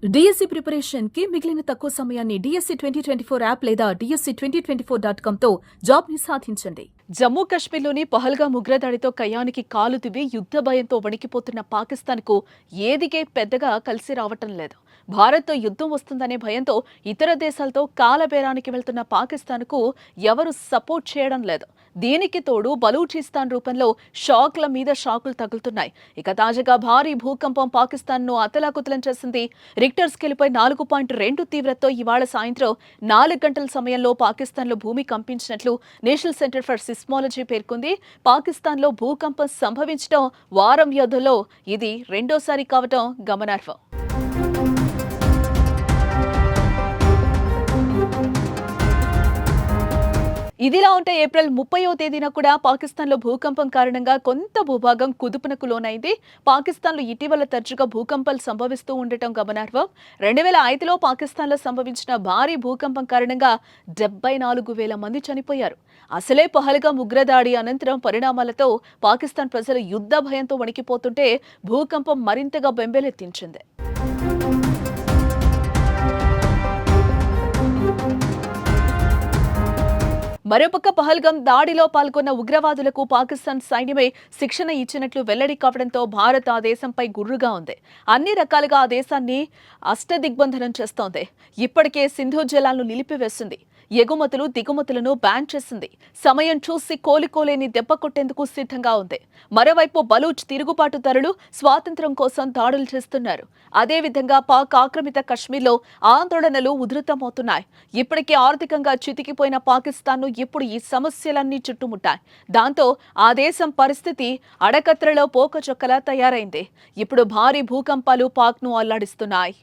DSC preparation కి మిగిలిన తక్కువ సమయాన్ని డిఎస్సి 2024 యాప్ లేదా DSC2024.com తో జాబ్ ని సాధించండి. జమ్మూ కశ్మీర్లోని పహల్గామ్ ఉగ్రదాడితో కయానికి కాలు దివి యుద్ధ భయంతో వణికిపోతున్న పాకిస్తాన్ కు ఏదికే పెద్దగా కలిసి రావటం లేదు. భారత్తో యుద్ధం వస్తుందనే భయంతో ఇతర దేశాలతో కాలబేరానికి వెళ్తున్న పాకిస్తాన్ కు ఎవరు సపోర్ట్ చేయడం లేదు. దీనికి తోడు బలూచిస్తాన్ రూపంలో షాక్ల మీద షాకులు తగులుతున్నాయి. ఇక తాజాగా భారీ భూకంపం పాకిస్తాన్ ను అతలాకుతలం చేసింది. రిక్టర్ స్కేలుపై 4.2 తీవ్రతతో ఇవాళ సాయంత్రం 4 గంటల సమయంలో పాకిస్తాన్లో భూమి కంపించినట్లు నేషనల్ సెంటర్ ఫర్ సిస్మాలజీ పేర్కొంది. పాకిస్తాన్లో భూకంపం సంభవించడం వారం వ్యవధిలో ఇది రెండోసారి కావటం గమనార్హం. ఇదిలా ఉంటే ఏప్రిల్ 30వ తేదీన కూడా పాకిస్తాన్లో భూకంపం కారణంగా కొంత భూభాగం కుదుపునకు లోనైంది. పాకిస్తాన్లో ఇటీవల తరచుగా భూకంపాలు సంభవిస్తూ ఉండటం గమనార్హం. 2005లో పాకిస్తాన్లో సంభవించిన భారీ భూకంపం కారణంగా 74,000 మంది చనిపోయారు. అసలే పహల్గామ్ ఉగ్రదాడి అనంతరం పరిణామాలతో పాకిస్తాన్ ప్రజలు యుద్ధ భయంతో వణికిపోతుంటే భూకంపం మరింతగా బెంబేలెత్తించింది. మరోపక్క పహల్గామ్ దాడిలో పాల్గొన్న ఉగ్రవాదులకు పాకిస్తాన్ సైన్యమే శిక్షణ ఇచ్చినట్లు వెల్లడి కావడంతో భారత్ ఆ దేశంపై గుర్రుగా ఉంది. అన్ని రకాలుగా ఆ దేశాన్ని అష్టదిగ్బంధనం చేస్తోంది. ఇప్పటికే సింధు జలాలను నిలిపివేసింది. ఎగుమతులు దిగుమతులను బ్యాన్ చేసింది. సమయం చూసి కోలుకోలేని దెబ్బ కొట్టేందుకు సిద్ధంగా ఉంది. మరోవైపు బలూచ్ తిరుగుబాటుదారులు స్వాతంత్ర్యం కోసం దాడులు చేస్తున్నారు. అదేవిధంగా పాక్ ఆక్రమిత కశ్మీర్లో ఆందోళనలు ఉధృతమవుతున్నాయి. ఇప్పటికే ఆర్థికంగా చితికిపోయిన పాకిస్తాన్ను ఇప్పుడు ఈ సమస్యలన్నీ చుట్టుముట్టాయి. దాంతో ఆ దేశం పరిస్థితి అడకత్రలో పోకచొక్కలా తయారైంది. ఇప్పుడు భారీ భూకంపాలు పాక్ను అల్లాడిస్తున్నాయి.